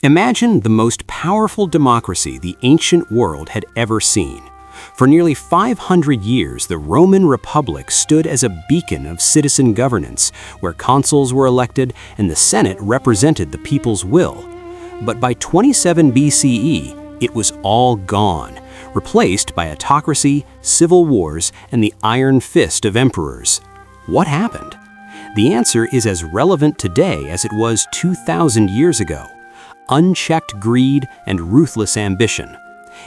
Imagine the most powerful democracy the ancient world had ever seen. For nearly 500 years, the Roman Republic stood as a beacon of citizen governance, where consuls were elected and the Senate represented the people's will. But by 27 BCE, it was all gone, replaced by autocracy, civil wars, and the iron fist of emperors. What happened? The answer is as relevant today as it was 2,000 years ago: unchecked greed and ruthless ambition.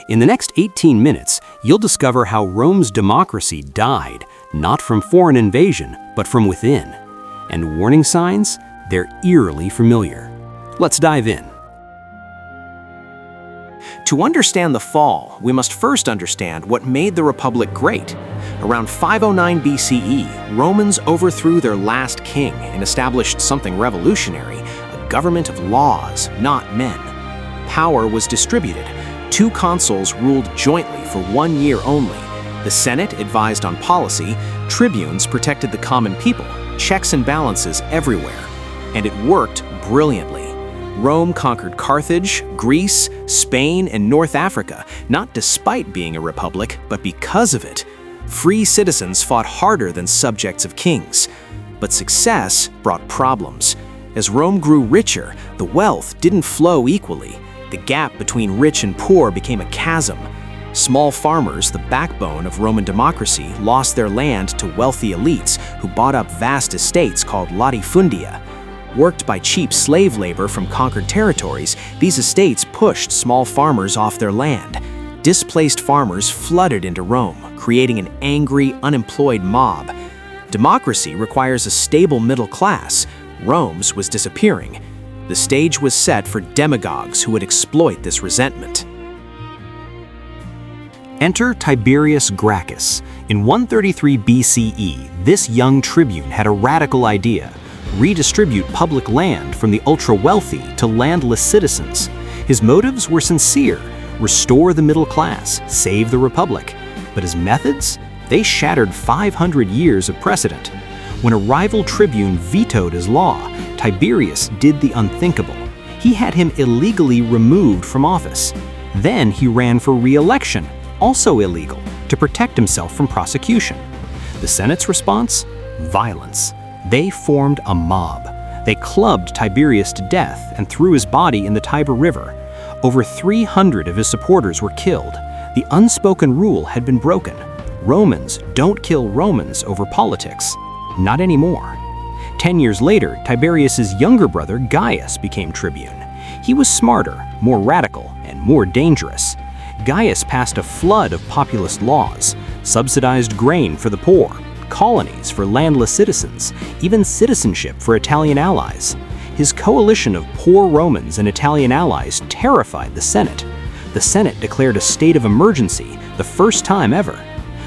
In the next 18 minutes, you'll discover how Rome's democracy died, not from foreign invasion, but from within. And warning signs? They're eerily familiar. Let's dive in. To understand the fall, we must first understand what made the Republic great. Around 509 BCE, Romans overthrew their last king and established something revolutionary: a government of laws, not men. Power was distributed. 2 consuls ruled jointly for 1 year only. The Senate advised on policy, tribunes protected the common people, checks and balances everywhere. And it worked brilliantly. Rome conquered Carthage, Greece, Spain, and North Africa, not despite being a republic, but because of it. Free citizens fought harder than subjects of kings. But success brought problems. As Rome grew richer, the wealth didn't flow equally. The gap between rich and poor became a chasm. Small farmers, the backbone of Roman democracy, lost their land to wealthy elites who bought up vast estates called latifundia. Worked by cheap slave labor from conquered territories, these estates pushed small farmers off their land. Displaced farmers flooded into Rome, creating an angry, unemployed mob. Democracy requires a stable middle class. Rome's was disappearing. The stage was set for demagogues who would exploit this resentment. Enter Tiberius Gracchus. In 133 BCE, this young tribune had a radical idea: redistribute public land from the ultra-wealthy to landless citizens. His motives were sincere: restore the middle class, save the republic. But his methods? They shattered 500 years of precedent. When a rival tribune vetoed his law, Tiberius did the unthinkable. He had him illegally removed from office. Then he ran for re-election, also illegal, to protect himself from prosecution. The Senate's response? Violence. They formed a mob. They clubbed Tiberius to death and threw his body in the Tiber River. Over 300 of his supporters were killed. The unspoken rule had been broken. Romans don't kill Romans over politics. Not anymore. 10 years later, Tiberius's younger brother Gaius became tribune. He was smarter, more radical, and more dangerous. Gaius passed a flood of populist laws, subsidized grain for the poor, colonies for landless citizens, even citizenship for Italian allies. His coalition of poor Romans and Italian allies terrified the Senate. The Senate declared a state of emergency, the first time ever.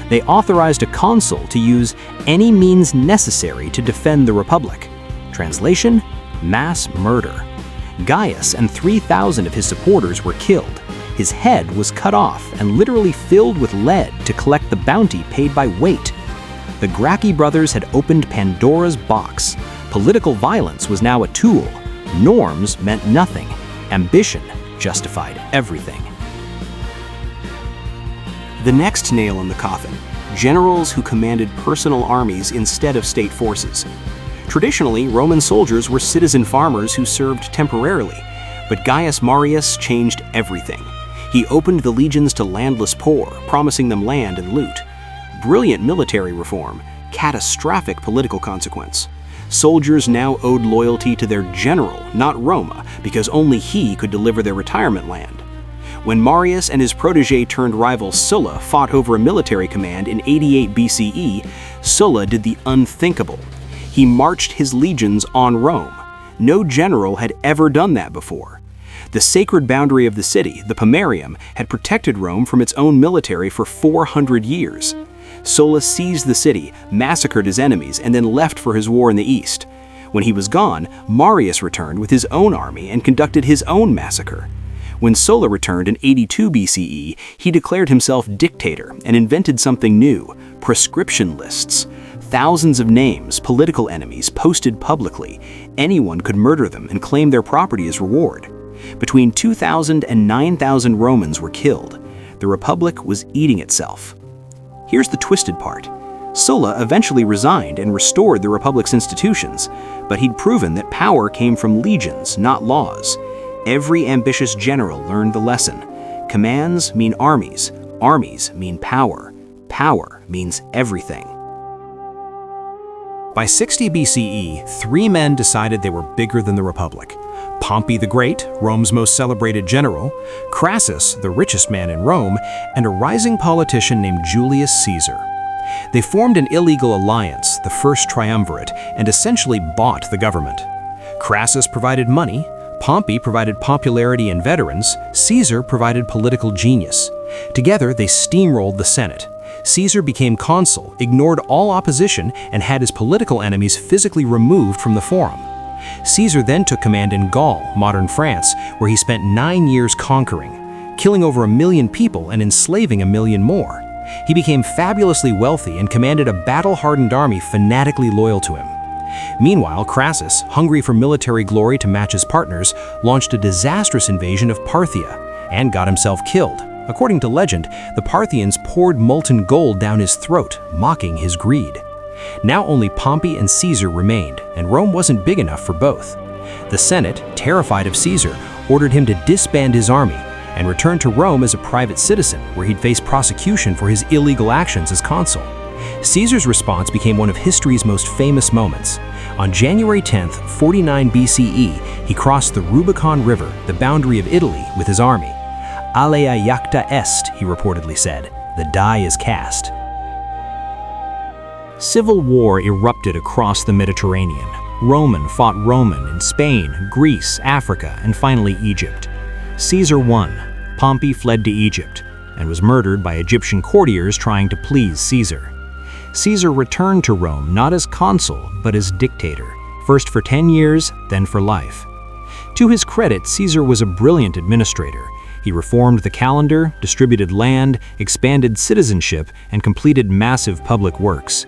They authorized a consul to use any means necessary to defend the Republic. Translation: mass murder. Gaius and 3,000 of his supporters were killed. His head was cut off and literally filled with lead to collect the bounty paid by weight. The Gracchi Brothers had opened Pandora's box. Political violence was now a tool. Norms meant nothing. Ambition justified everything. The next nail in the coffin: generals who commanded personal armies instead of state forces. Traditionally, Roman soldiers were citizen farmers who served temporarily, but Gaius Marius changed everything. He opened the legions to landless poor, promising them land and loot. Brilliant military reform, catastrophic political consequence. Soldiers now owed loyalty to their general, not Roma, because only he could deliver their retirement land. When Marius and his protege-turned-rival Sulla fought over a military command in 88 BCE, Sulla did the unthinkable. He marched his legions on Rome. No general had ever done that before. The sacred boundary of the city, the Pomerium, had protected Rome from its own military for 400 years. Sulla seized the city, massacred his enemies, and then left for his war in the east. When he was gone, Marius returned with his own army and conducted his own massacre. When Sulla returned in 82 BCE, he declared himself dictator and invented something new: prescription lists. Thousands of names, political enemies, posted publicly. Anyone could murder them and claim their property as reward. Between 2,000 and 9,000 Romans were killed. The Republic was eating itself. Here's the twisted part. Sulla eventually resigned and restored the Republic's institutions, but he'd proven that power came from legions, not laws. Every ambitious general learned the lesson. Commands mean armies, armies mean power, power means everything. By 60 BCE, 3 men decided they were bigger than the Republic. Pompey the Great, Rome's most celebrated general, Crassus, the richest man in Rome, and a rising politician named Julius Caesar. They formed an illegal alliance, the First Triumvirate, and essentially bought the government. Crassus provided money, Pompey provided popularity and veterans, Caesar provided political genius. Together, they steamrolled the Senate. Caesar became consul, ignored all opposition, and had his political enemies physically removed from the forum. Caesar then took command in Gaul, modern France, where he spent 9 years conquering, killing over 1 million people and enslaving 1 million more. He became fabulously wealthy and commanded a battle-hardened army fanatically loyal to him. Meanwhile, Crassus, hungry for military glory to match his partners, launched a disastrous invasion of Parthia and got himself killed. According to legend, the Parthians poured molten gold down his throat, mocking his greed. Now only Pompey and Caesar remained, and Rome wasn't big enough for both. The Senate, terrified of Caesar, ordered him to disband his army and return to Rome as a private citizen, where he'd face prosecution for his illegal actions as consul. Caesar's response became one of history's most famous moments. On January 10, 49 BCE, he crossed the Rubicon River, the boundary of Italy, with his army. Alea jacta est, he reportedly said. The die is cast. Civil war erupted across the Mediterranean. Roman fought Roman in Spain, Greece, Africa, and finally Egypt. Caesar won. Pompey fled to Egypt and was murdered by Egyptian courtiers trying to please Caesar. Caesar returned to Rome not as consul, but as dictator, first for 10 years, then for life. To his credit, Caesar was a brilliant administrator. He reformed the calendar, distributed land, expanded citizenship, and completed massive public works.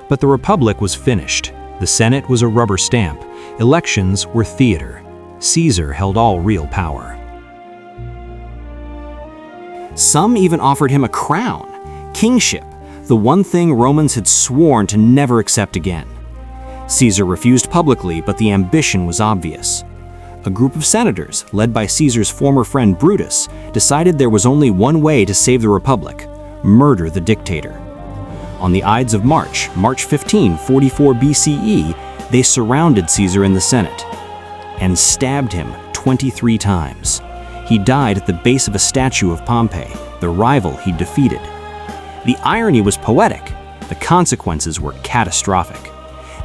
But the Republic was finished. The Senate was a rubber stamp. Elections were theater. Caesar held all real power. Some even offered him a crown, kingship, the one thing Romans had sworn to never accept again. Caesar refused publicly, but the ambition was obvious. A group of senators, led by Caesar's former friend Brutus, decided there was only one way to save the Republic: murder the dictator. On the Ides of March, March 15, 44 BCE, they surrounded Caesar in the Senate and stabbed him 23 times. He died at the base of a statue of Pompey, the rival he defeated. The irony was poetic. The consequences were catastrophic.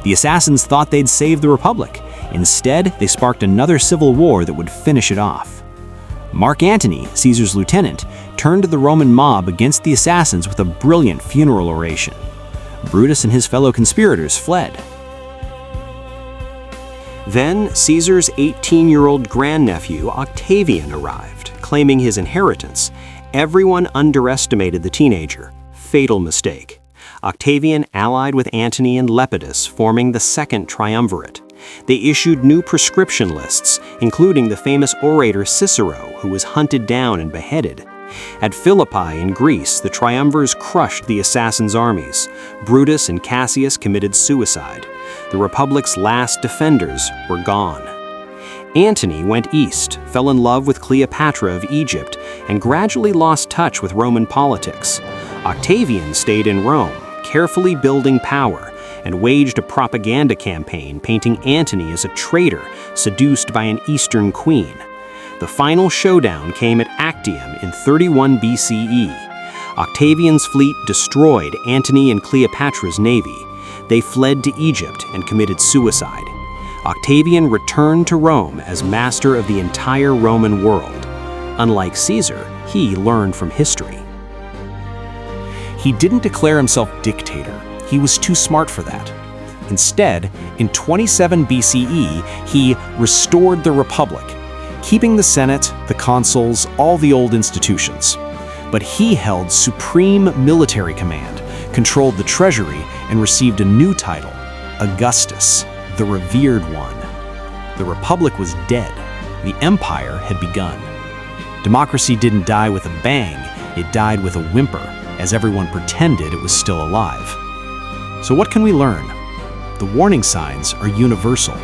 The assassins thought they'd save the Republic. Instead, they sparked another civil war that would finish it off. Mark Antony, Caesar's lieutenant, turned the Roman mob against the assassins with a brilliant funeral oration. Brutus and his fellow conspirators fled. Then, Caesar's 18-year-old grandnephew, Octavian, arrived, claiming his inheritance. Everyone underestimated the teenager. Fatal mistake. Octavian allied with Antony and Lepidus, forming the Second Triumvirate. They issued new prescription lists, including the famous orator Cicero, who was hunted down and beheaded. At Philippi in Greece, the triumvirs crushed the assassins' armies. Brutus and Cassius committed suicide. The Republic's last defenders were gone. Antony went east, fell in love with Cleopatra of Egypt, and gradually lost touch with Roman politics. Octavian stayed in Rome, carefully building power, and waged a propaganda campaign painting Antony as a traitor seduced by an Eastern queen. The final showdown came at Actium in 31 BCE. Octavian's fleet destroyed Antony and Cleopatra's navy. They fled to Egypt and committed suicide. Octavian returned to Rome as master of the entire Roman world. Unlike Caesar, he learned from history. He didn't declare himself dictator. He was too smart for that. Instead, in 27 BCE, he restored the Republic, keeping the Senate, the consuls, all the old institutions. But he held supreme military command, controlled the treasury, and received a new title, Augustus, the revered one. The Republic was dead. The empire had begun. Democracy didn't die with a bang, it died with a whimper, as everyone pretended it was still alive. So what can we learn? The warning signs are universal.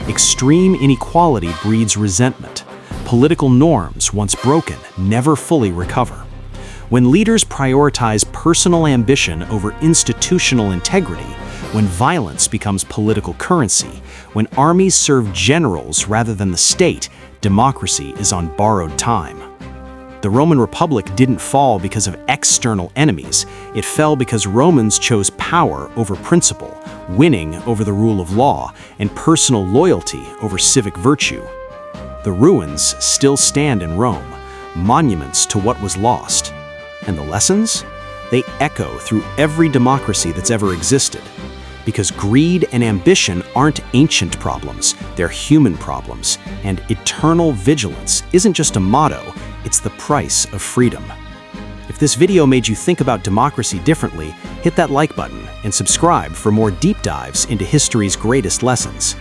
Extreme inequality breeds resentment. Political norms, once broken, never fully recover. When leaders prioritize personal ambition over institutional integrity, when violence becomes political currency, when armies serve generals rather than the state, democracy is on borrowed time. The Roman Republic didn't fall because of external enemies. It fell because Romans chose power over principle, winning over the rule of law, and personal loyalty over civic virtue. The ruins still stand in Rome, monuments to what was lost. And the lessons? They echo through every democracy that's ever existed. Because greed and ambition aren't ancient problems, they're human problems. And eternal vigilance isn't just a motto, it's the price of freedom. If this video made you think about democracy differently, hit that like button and subscribe for more deep dives into history's greatest lessons.